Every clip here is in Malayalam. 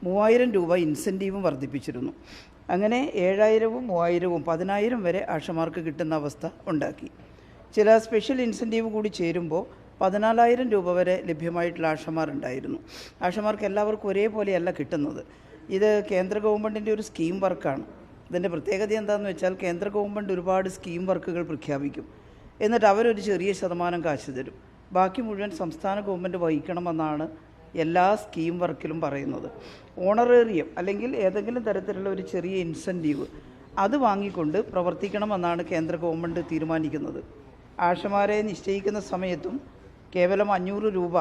3000 രൂപ ഇൻസെൻറ്റീവും വർദ്ധിപ്പിച്ചിരുന്നു. അങ്ങനെ 7000-ഉം 3000-ഉം 10000 വരെ ആശമാർക്ക് കിട്ടുന്ന അവസ്ഥ ഉണ്ടാക്കി. ചില സ്പെഷ്യൽ ഇൻസെൻറ്റീവ് കൂടി ചേരുമ്പോൾ 14000 രൂപ വരെ ലഭ്യമായിട്ടുള്ള ആശമാരുണ്ടായിരുന്നു. ആശമാർക്ക് എല്ലാവർക്കും ഒരേപോലെയല്ല കിട്ടുന്നത്. ഇത് കേന്ദ്ര ഗവൺമെൻറ്റിൻ്റെ ഒരു സ്കീം വർക്കാണ്. ഇതിൻ്റെ പ്രത്യേകത എന്താണെന്ന് വെച്ചാൽ കേന്ദ്ര ഗവൺമെൻറ് ഒരുപാട് സ്കീം വർക്കുകൾ പ്രഖ്യാപിക്കും. എന്നിട്ട് അവരൊരു ചെറിയ ശതമാനം കാശ് തരും. ബാക്കി മുഴുവൻ സംസ്ഥാന ഗവൺമെൻറ് വഹിക്കണമെന്നാണ് എല്ലാ സ്കീം വർക്കിലും പറയുന്നത്. ഓണറേറിയം അല്ലെങ്കിൽ ഏതെങ്കിലും തരത്തിലുള്ള ഒരു ചെറിയ ഇൻസെൻറ്റീവ് അത് വാങ്ങിക്കൊണ്ട് പ്രവർത്തിക്കണമെന്നാണ് കേന്ദ്ര ഗവൺമെൻറ് തീരുമാനിക്കുന്നത്. ആശമാരെ നിശ്ചയിക്കുന്ന സമയത്തും കേവലം 500 രൂപ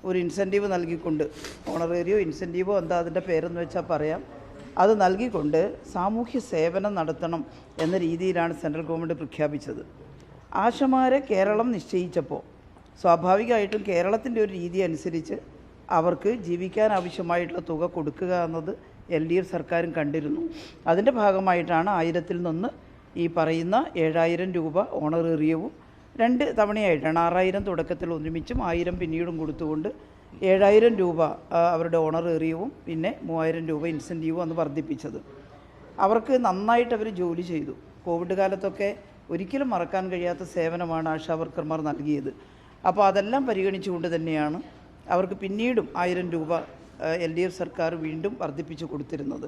ഒരു ഇൻസെൻറ്റീവ് നൽകിക്കൊണ്ട്, ഓണറേറിയോ ഇൻസെൻറ്റീവോ എന്താ അതിൻ്റെ പേരെന്ന് വെച്ചാൽ പറയാം, അത് നൽകിക്കൊണ്ട് സാമൂഹ്യ സേവനം നടത്തണം എന്ന രീതിയിലാണ് സെൻട്രൽ ഗവൺമെൻറ് പ്രഖ്യാപിച്ചത്. ആശമാരെ കേരളം നിശ്ചയിച്ചപ്പോൾ സ്വാഭാവികമായിട്ടും കേരളത്തിൻ്റെ ഒരു രീതി അനുസരിച്ച് അവർക്ക് ജീവിക്കാൻ ആവശ്യമായിട്ടുള്ള തുക കൊടുക്കുക എന്നത് LDF സർക്കാരും കണ്ടിരുന്നു. അതിൻ്റെ ഭാഗമായിട്ടാണ് 1000-ൽ നിന്ന് ഈ പറയുന്ന 7000 രൂപ ഓണറേറിയവും 2 തവണയായിട്ടാണ് 6000 തുടക്കത്തിൽ ഒരുമിച്ചും 1000 പിന്നീടും കൊടുത്തുകൊണ്ട് 7000 രൂപ അവരുടെ ഓണറേറിയവും പിന്നെ 3000 രൂപ ഇൻസെൻറ്റീവും അന്ന് വർദ്ധിപ്പിച്ചത്. അവർക്ക് നന്നായിട്ട് അവർ ജോലി ചെയ്തു. കോവിഡ് കാലത്തൊക്കെ ഒരിക്കലും മറക്കാൻ കഴിയാത്ത സേവനമാണ് ആശാവർക്കർമാർ നൽകിയത്. അപ്പോൾ അതെല്ലാം പരിഗണിച്ചുകൊണ്ട് തന്നെയാണ് അവർക്ക് പിന്നീടും 1000 രൂപ LDF സർക്കാർ വീണ്ടും വർദ്ധിപ്പിച്ചു കൊടുത്തിരുന്നത്.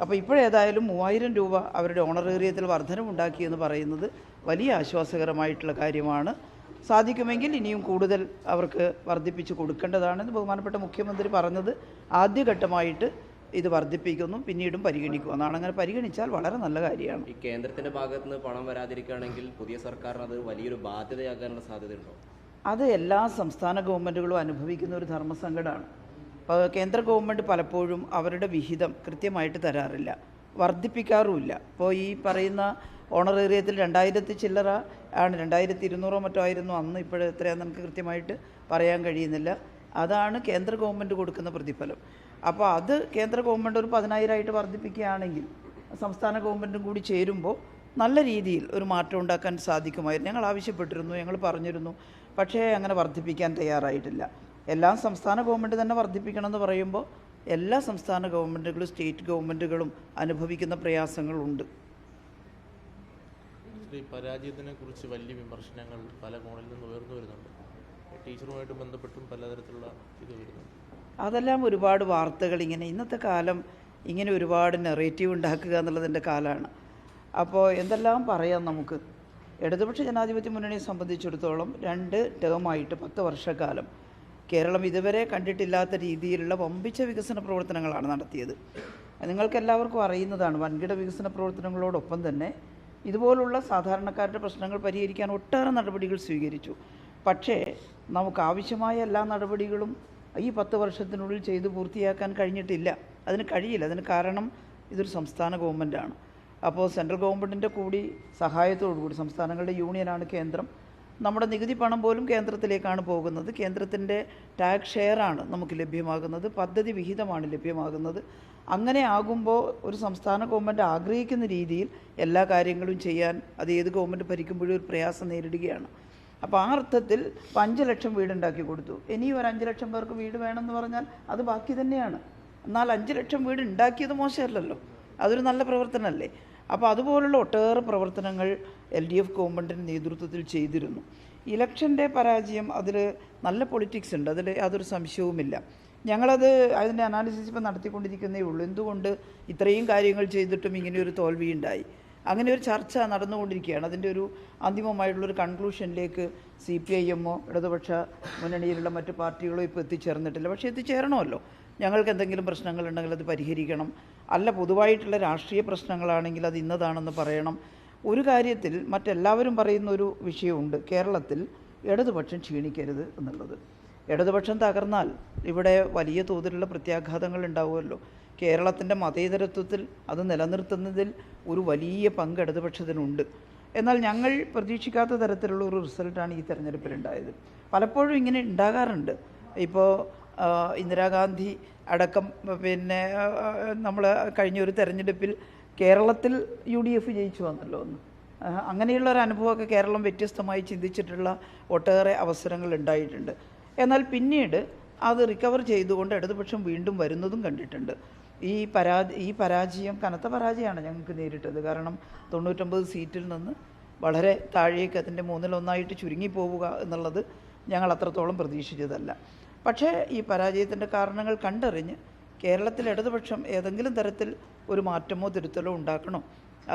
അപ്പോൾ ഇപ്പോഴേതായാലും 3000 രൂപ അവരുടെ ഓണറേറിയത്തിൽ വർധനവുണ്ടാക്കിയെന്ന് പറയുന്നത് വലിയ ആശ്വാസകരമായിട്ടുള്ള കാര്യമാണ്. സാധിക്കുമെങ്കിൽ ഇനിയും കൂടുതൽ അവർക്ക് വർദ്ധിപ്പിച്ച് കൊടുക്കേണ്ടതാണെന്ന് ബഹുമാനപ്പെട്ട മുഖ്യമന്ത്രി പറഞ്ഞത്. ആദ്യഘട്ടമായിട്ട് ഇത് വർദ്ധിപ്പിക്കുന്നു, പിന്നീടും പരിഗണിക്കുമെന്നാണ്. അങ്ങനെ പരിഗണിച്ചാൽ വളരെ നല്ല കാര്യമാണ്. ഈ കേന്ദ്രത്തിൻ്റെ ഭാഗത്ത് നിന്ന് പണം വരാതിരിക്കുകയാണെങ്കിൽ പുതിയ സർക്കാരിന് അത് വലിയൊരു ബാധ്യതയാകാനുള്ള സാധ്യതയുണ്ടോ? അത് എല്ലാ സംസ്ഥാന ഗവൺമെൻറ്റുകളും അനുഭവിക്കുന്ന ഒരു ധർമ്മസങ്കടമാണ്. അപ്പോൾ കേന്ദ്ര ഗവൺമെൻറ് പലപ്പോഴും അവരുടെ വിഹിതം കൃത്യമായിട്ട് തരാറില്ല, വർദ്ധിപ്പിക്കാറുമില്ല. ഇപ്പോൾ ഈ പറയുന്ന ഓണറേറിയത്തിൽ 2000 ചില്ലറ ആണ്, 2200 മറ്റോ ആയിരുന്നു അന്ന്. ഇപ്പോഴെത്രയാണെന്ന് നമുക്ക് കൃത്യമായിട്ട് പറയാൻ കഴിയുന്നില്ല. അതാണ് കേന്ദ്ര ഗവൺമെൻറ് കൊടുക്കുന്ന പ്രതിഫലം. അപ്പോൾ അത് കേന്ദ്ര ഗവൺമെൻറ് ഒരു 10000 ആയിട്ട് വർദ്ധിപ്പിക്കുകയാണെങ്കിൽ സംസ്ഥാന ഗവൺമെൻറ്റും കൂടി ചേരുമ്പോൾ നല്ല രീതിയിൽ ഒരു മാറ്റം ഉണ്ടാക്കാൻ സാധിക്കുമായിരുന്നു. ഞങ്ങൾ ആവശ്യപ്പെട്ടിരുന്നു, ഞങ്ങൾ പറഞ്ഞിരുന്നു. പക്ഷേ അങ്ങനെ വർദ്ധിപ്പിക്കാൻ തയ്യാറായിട്ടില്ല. എല്ലാം സംസ്ഥാന ഗവൺമെൻറ് തന്നെ വർദ്ധിപ്പിക്കണമെന്ന് പറയുമ്പോൾ എല്ലാ സംസ്ഥാന ഗവൺമെൻറ്റുകളും സ്റ്റേറ്റ് ഗവൺമെൻറ്റുകളും അനുഭവിക്കുന്ന പ്രയാസങ്ങളുണ്ട്. ഈ പരാജയത്തിനെ കുറിച്ച് വലിയ വിമർശനങ്ങൾ പല കോണിൽ നിന്ന് ഉയർന്നു വരുന്നുണ്ട്. ടീച്ചറുമായിട്ട് ബന്ധപ്പെട്ടും പലതരത്തിലുള്ള ഇത് വരുന്നുണ്ട്. അതെല്ലാം ഒരുപാട് വാർത്തകൾ ഇന്നത്തെ കാലം ഇങ്ങനെ ഒരുപാട് നെറേറ്റീവ് ഉണ്ടാക്കുക എന്നുള്ളതിൻ്റെ കാലമാണ്. അപ്പോൾ എന്തെല്ലാം പറയാം നമുക്ക്. ഇടതുപക്ഷ ജനാധിപത്യ മുന്നണിയെ സംബന്ധിച്ചിടത്തോളം 2 ടേമായിട്ട് 10 വർഷക്കാലം കേരളം ഇതുവരെ കണ്ടിട്ടില്ലാത്ത രീതിയിലുള്ള വമ്പിച്ച വികസന പ്രവർത്തനങ്ങളാണ് നടത്തിയത്. നിങ്ങൾക്കെല്ലാവർക്കും അറിയുന്നതാണ്. വൻകിട വികസന പ്രവർത്തനങ്ങളോടൊപ്പം തന്നെ ഇതുപോലുള്ള സാധാരണക്കാരുടെ പ്രശ്നങ്ങൾ പരിഹരിക്കാൻ ഒട്ടേറെ നടപടികൾ സ്വീകരിച്ചു. പക്ഷേ നമുക്ക് ആവശ്യമായ എല്ലാ നടപടികളും ഈ 10 വർഷത്തിനുള്ളിൽ ചെയ്ത് പൂർത്തിയാക്കാൻ കഴിഞ്ഞിട്ടില്ല. അതിന് കഴിയില്ല. അതിന് കാരണം ഇതൊരു സംസ്ഥാന ഗവൺമെൻറ്റാണ്. അപ്പോൾ സെൻട്രൽ ഗവൺമെൻറ്റിൻ്റെ കൂടി സഹായത്തോടുകൂടി, സംസ്ഥാനങ്ങളുടെ യൂണിയനാണ് കേന്ദ്രം, നമ്മുടെ നികുതി പണം പോലും കേന്ദ്രത്തിലേക്കാണ് പോകുന്നത്. കേന്ദ്രത്തിൻ്റെ ടാക്സ് ഷെയറാണ് നമുക്ക് ലഭ്യമാകുന്നത്, പദ്ധതി വിഹിതമാണ് ലഭ്യമാകുന്നത്. അങ്ങനെ ആകുമ്പോൾ ഒരു സംസ്ഥാന ഗവൺമെൻറ് ആഗ്രഹിക്കുന്ന രീതിയിൽ എല്ലാ കാര്യങ്ങളും ചെയ്യാൻ അത് ഏത് ഗവൺമെൻറ് ഭരിക്കുമ്പോഴും ഒരു പ്രയാസം നേരിടുകയാണ്. അപ്പോൾ ആ അർത്ഥത്തിൽ 5 ലക്ഷം വീടുണ്ടാക്കി കൊടുത്തു. ഇനിയും ഒരു 5 ലക്ഷം പേർക്ക് വീട് വേണമെന്ന് പറഞ്ഞാൽ അത് ബാക്കി തന്നെയാണ്. എന്നാൽ 5 ലക്ഷം വീട് ഉണ്ടാക്കിയത് മോശമല്ലല്ലോ, അതൊരു നല്ല പ്രവർത്തനമല്ലേ. അപ്പോൾ അതുപോലുള്ള ഒട്ടേറെ പ്രവർത്തനങ്ങൾ LDF ഗവൺമെൻറ്റിൻ്റെ നേതൃത്വത്തിൽ ചെയ്തിരുന്നു. ഇലക്ഷൻ്റെ പരാജയം അതിൽ നല്ല പൊളിറ്റിക്സ് ഉണ്ട്, അതിൽ യാതൊരു സംശയവുമില്ല. ഞങ്ങളത് അതിൻ്റെ അനാലിസിസ് ഇപ്പോൾ നടത്തിക്കൊണ്ടിരിക്കുന്നേ ഉള്ളൂ. എന്തുകൊണ്ട് ഇത്രയും കാര്യങ്ങൾ ചെയ്തിട്ടും ഇങ്ങനെയൊരു തോൽവിയുണ്ടായി? അങ്ങനെ ഒരു ചർച്ച നടന്നുകൊണ്ടിരിക്കുകയാണ്. അതിൻ്റെ ഒരു അന്തിമമായിട്ടുള്ളൊരു കൺക്ലൂഷനിലേക്ക് CPIM-ഓ ഇടതുപക്ഷ മുന്നണിയിലുള്ള മറ്റു പാർട്ടികളോ ഇപ്പോൾ എത്തിച്ചേർന്നിട്ടില്ല. പക്ഷേ എത്തിച്ചേരണമല്ലോ. ഞങ്ങൾക്ക് എന്തെങ്കിലും പ്രശ്നങ്ങളുണ്ടെങ്കിൽ അത് പരിഹരിക്കണം. അല്ല, പൊതുവായിട്ടുള്ള രാഷ്ട്രീയ പ്രശ്നങ്ങളാണെങ്കിൽ അത് ഇന്നതാണെന്ന് പറയണം. ഒരു കാര്യത്തിൽ മറ്റെല്ലാവരും പറയുന്നൊരു വിഷയമുണ്ട്. കേരളത്തിൽ ഇടതുപക്ഷം ക്ഷീണിക്കരുത് എന്നുള്ളത്. ഇടതുപക്ഷം തകർന്നാൽ ഇവിടെ വലിയ തോതിലുള്ള പ്രത്യാഘാതങ്ങൾ ഉണ്ടാവുമല്ലോ. കേരളത്തിൻ്റെ മതേതരത്വത്തിൽ അത് നിലനിർത്തുന്നതിൽ ഒരു വലിയ പങ്ക് ഇടതുപക്ഷത്തിനുണ്ട്. എന്നാൽ ഞങ്ങൾ പ്രതീക്ഷിക്കാത്ത തരത്തിലുള്ള ഒരു റിസൾട്ടാണ് ഈ തെരഞ്ഞെടുപ്പിലുണ്ടായത്. പലപ്പോഴും ഇങ്ങനെ ഉണ്ടാകാറുണ്ട്. ഇപ്പോൾ ഇന്ദിരാഗാന്ധി അടക്കം പിന്നെ നമ്മൾ കഴിഞ്ഞൊരു തെരഞ്ഞെടുപ്പിൽ കേരളത്തിൽ UDF ജയിച്ചു വന്നല്ലോ എന്ന്. അങ്ങനെയുള്ള ഒരു അനുഭവമൊക്കെ കേരളം വ്യത്യസ്തമായി ചിന്തിച്ചിട്ടുള്ള ഒട്ടേറെ അവസരങ്ങൾ ഉണ്ടായിട്ടുണ്ട്. എന്നാൽ പിന്നീട് അത് റിക്കവർ ചെയ്തുകൊണ്ട് ഇടതുപക്ഷം വീണ്ടും വരുന്നതും കണ്ടിട്ടുണ്ട്. ഈ പരാജയം കനത്ത പരാജയമാണ് ഞങ്ങൾക്ക് നേരിട്ടത്. കാരണം 99 സീറ്റിൽ നിന്ന് വളരെ താഴേക്ക് അതിൻ്റെ 1/3 ചുരുങ്ങിപ്പോവുക എന്നുള്ളത് ഞങ്ങൾ അത്രത്തോളം പ്രതീക്ഷിച്ചതല്ല. പക്ഷേ ഈ പരാജയത്തിൻ്റെ കാരണങ്ങൾ കണ്ടറിഞ്ഞ് കേരളത്തിൽ ഇടതുപക്ഷം ഏതെങ്കിലും തരത്തിൽ ഒരു മാറ്റമോ തിരുത്തലോ ഉണ്ടാക്കണോ,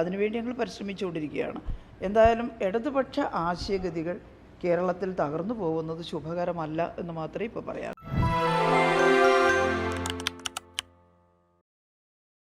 അതിനുവേണ്ടി ഞങ്ങൾ പരിശ്രമിച്ചുകൊണ്ടിരിക്കുകയാണ്. എന്തായാലും ഇടതുപക്ഷ ആശയഗതികൾ കേരളത്തിൽ തകർന്നു പോകുന്നത് ശുഭകരമല്ല എന്ന് മാത്രമേ ഇപ്പോൾ പറയാം.